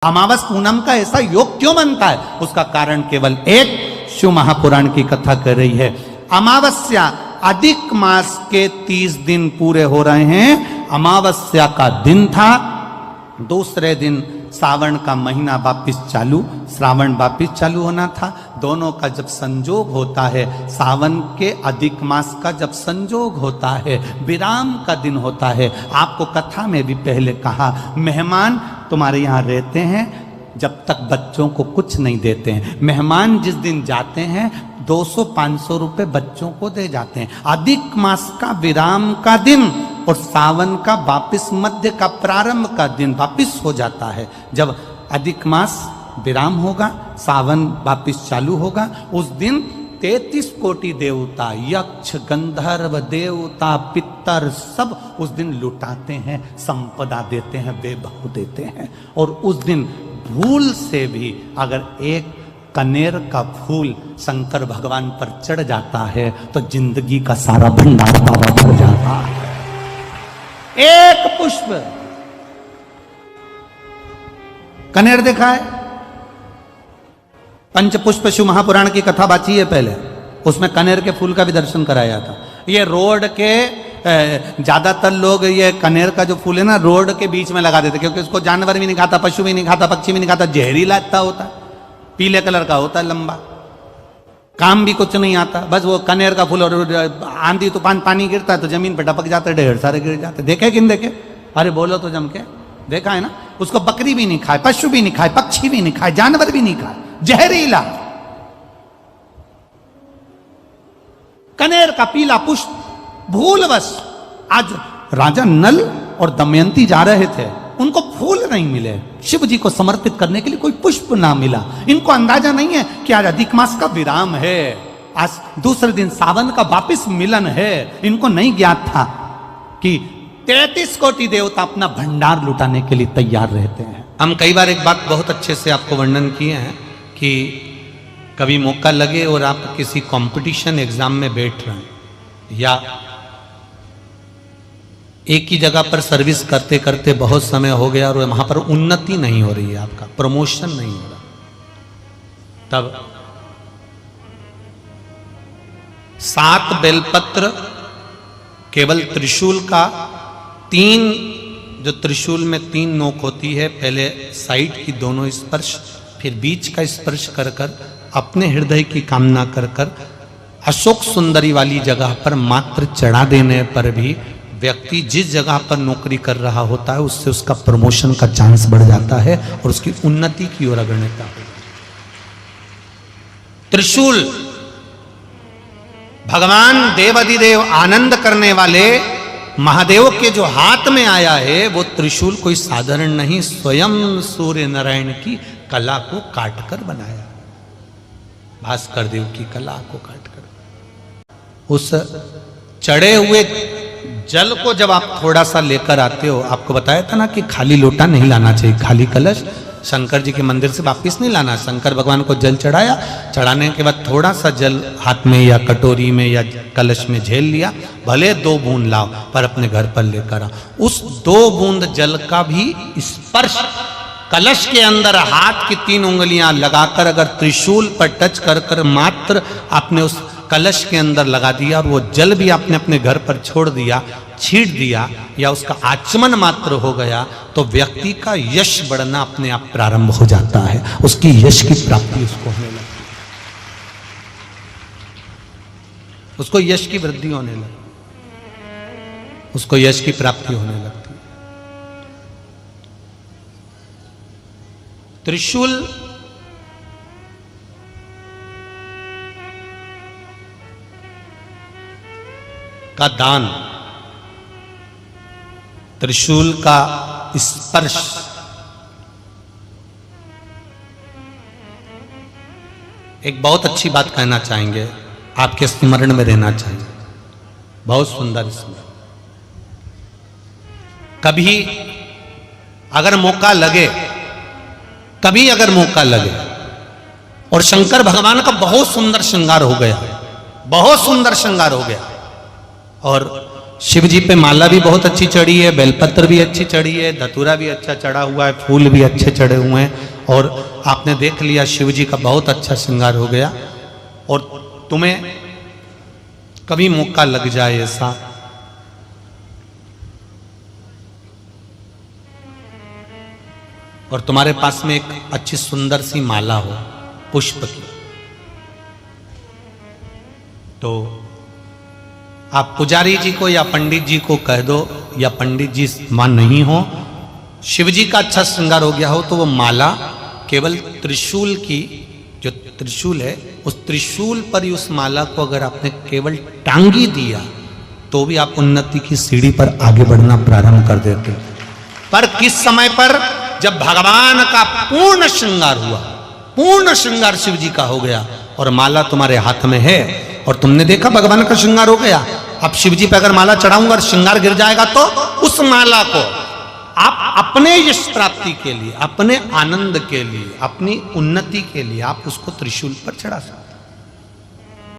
अमावस पूनम का ऐसा योग क्यों बनता है? उसका कारण केवल एक, शिव महापुराण की कथा कर रही है। अमावस्या अधिक मास के 30 दिन पूरे हो रहे हैं। अमावस्या का दिन था, दूसरे दिन सावन का महीना वापिस चालू, श्रावण वापिस चालू होना था। दोनों का जब संजोग होता है, सावन के अधिक मास का जब संजोग होता है, विराम का दिन होता है। आपको कथा में भी पहले कहा, मेहमान तुम्हारे यहाँ रहते हैं जब तक बच्चों को कुछ नहीं देते हैं। मेहमान जिस दिन जाते हैं 200-500 रुपए बच्चों को दे जाते हैं। अधिक मास का विराम का दिन और सावन का वापिस मध्य का प्रारंभ का दिन वापिस हो जाता है। जब अधिक मास विराम होगा, सावन वापिस चालू होगा, उस दिन 33 कोटि देवता, यक्ष, गंधर्व, देवता, पितर सब उस दिन लुटाते हैं, संपदा देते हैं, वैभव देते हैं। और उस दिन भूल से भी अगर एक कनेर का फूल शंकर भगवान पर चढ़ जाता है तो जिंदगी का सारा भंडार भर जाता है। एक पुष्प, कनेर देखा है? पंचपुष्प शिव महापुराण की कथा बाची है पहले, उसमें कनेर के फूल का भी दर्शन कराया था। ये रोड के ज्यादातर लोग ये कनेर का जो फूल है ना, रोड के बीच में लगा देते, क्योंकि उसको जानवर भी नहीं खाता, पशु भी नहीं खाता, पक्षी भी नहीं खाता, जहरीला इतना होता है, पीले कलर का होता है, लंबा, काम भी कुछ नहीं आता। बस वो कनेर का फूल, और आंधी तूफान पानी गिरता है तो जमीन पर टपक जाते, ढेर सारे गिर जाते। देखे कि नहीं देखे? अरे बोलो तो जम के, देखा है ना? उसको बकरी भी नहीं खाए, पशु भी नहीं खाए, पक्षी भी नहीं खाए, जानवर भी नहीं खाए, जहरीला कनेर का पीला पुष्प। भूलवश आज राजा नल और दमयंती जा रहे थे, उनको फूल नहीं मिले, शिव जी को समर्पित करने के लिए कोई पुष्प ना मिला। इनको अंदाजा नहीं है कि आज अधिक मास का विराम है, आज दूसरे दिन सावन का वापिस मिलन है। इनको नहीं ज्ञात था कि 33 कोटि देवता अपना भंडार लुटाने के लिए तैयार रहते हैं। हम कई बार एक बात बहुत अच्छे से आपको वर्णन किए हैं कि कभी मौका लगे और आप किसी कंपटीशन एग्जाम में बैठ रहे हैं, या एक ही जगह पर सर्विस करते करते बहुत समय हो गया और वहां पर उन्नति नहीं हो रही है, आपका प्रमोशन नहीं हो रहा, तब 7 बेलपत्र, केवल त्रिशूल का 3, जो त्रिशूल में 3 नोक होती है, पहले साइड की दोनों स्पर्श, फिर बीच का स्पर्श कर कर अपने हृदय की कामना कर कर अशोक सुंदरी वाली जगह पर मात्र चढ़ा देने पर भी व्यक्ति जिस जगह पर नौकरी कर रहा होता है उससे उसका प्रमोशन का चांस बढ़ जाता है और उसकी उन्नति की ओर अग्रणीयता हो जाती है। त्रिशूल भगवान देवाधिदेव आनंद करने वाले महादेव के जो हाथ में आया है, वो त्रिशूल कोई साधारण नहीं, स्वयं सूर्य नारायण की कला को काटकर बनाया, भास्कर देव की कला को काटकर। उस चढ़े हुए जल को जब आप थोड़ा सा लेकर आते हो, आपको बताया था ना कि खाली लोटा नहीं लाना चाहिए, खाली कलश शंकर जी के मंदिर से वापिस नहीं लाना। शंकर भगवान को जल चढ़ाया, चढ़ाने के बाद थोड़ा सा जल हाथ में या कटोरी में या कलश में झेल लिया, भले 2 बूंद लाओ पर अपने घर पर लेकर आओ। उस 2 बूंद जल का भी स्पर्श कलश के अंदर हाथ की 3 उंगलियां लगाकर अगर त्रिशूल पर टच कर कर मात्र आपने उस कलश के अंदर लगा दिया और वो जल भी आपने अपने घर पर छोड़ दिया, छीट दिया, या उसका आचमन मात्र हो गया, तो व्यक्ति का यश बढ़ना अपने आप प्रारंभ हो जाता है, उसकी यश की प्राप्ति उसको होने लगती है, उसको यश की वृद्धि होने लगती, उसको यश की प्राप्ति होने लगती है। त्रिशूल का दान, त्रिशूल का स्पर्श, एक बहुत अच्छी बात कहना चाहेंगे, आपके स्मरण में रहना चाहिए, बहुत सुंदर स्मरण। कभी अगर मौका लगे, कभी अगर मौका लगे, और शंकर भगवान का बहुत सुंदर श्रृंगार हो गया, बहुत सुंदर श्रृंगार हो गया, और शिव जी पे माला भी बहुत अच्छी चढ़ी है, बेलपत्र भी अच्छी चढ़ी है, धतूरा भी अच्छा चढ़ा हुआ है, फूल भी अच्छे चढ़े हुए हैं, और आपने देख लिया शिव जी का बहुत अच्छा श्रृंगार हो गया। और तुम्हें कभी मौका लग जाए ऐसा, और तुम्हारे पास में एक अच्छी सुंदर सी माला हो पुष्प की, तो आप पुजारी जी को या पंडित जी को कह दो, या पंडित जी मान नहीं हो, शिव जी का अच्छा श्रृंगार हो गया हो, तो वो माला केवल त्रिशूल की, जो त्रिशूल है उस त्रिशूल पर ही उस माला को अगर आपने केवल टांगी दिया तो भी आप उन्नति की सीढ़ी पर आगे बढ़ना प्रारंभ कर देते। पर किस समय पर? जब भगवान का पूर्ण श्रृंगार हुआ, पूर्ण श्रृंगार शिव जी का हो गया और माला तुम्हारे हाथ में है, और तुमने देखा भगवान का श्रृंगार हो गया। अब शिव जी पे अगर माला चढ़ाऊंगा और श्रृंगार गिर जाएगा तो उस माला को आप अपने यश प्राप्ति के लिए, अपने आनंद के लिए, अपनी उन्नति के लिए आप उसको त्रिशूल पर चढ़ा सकते।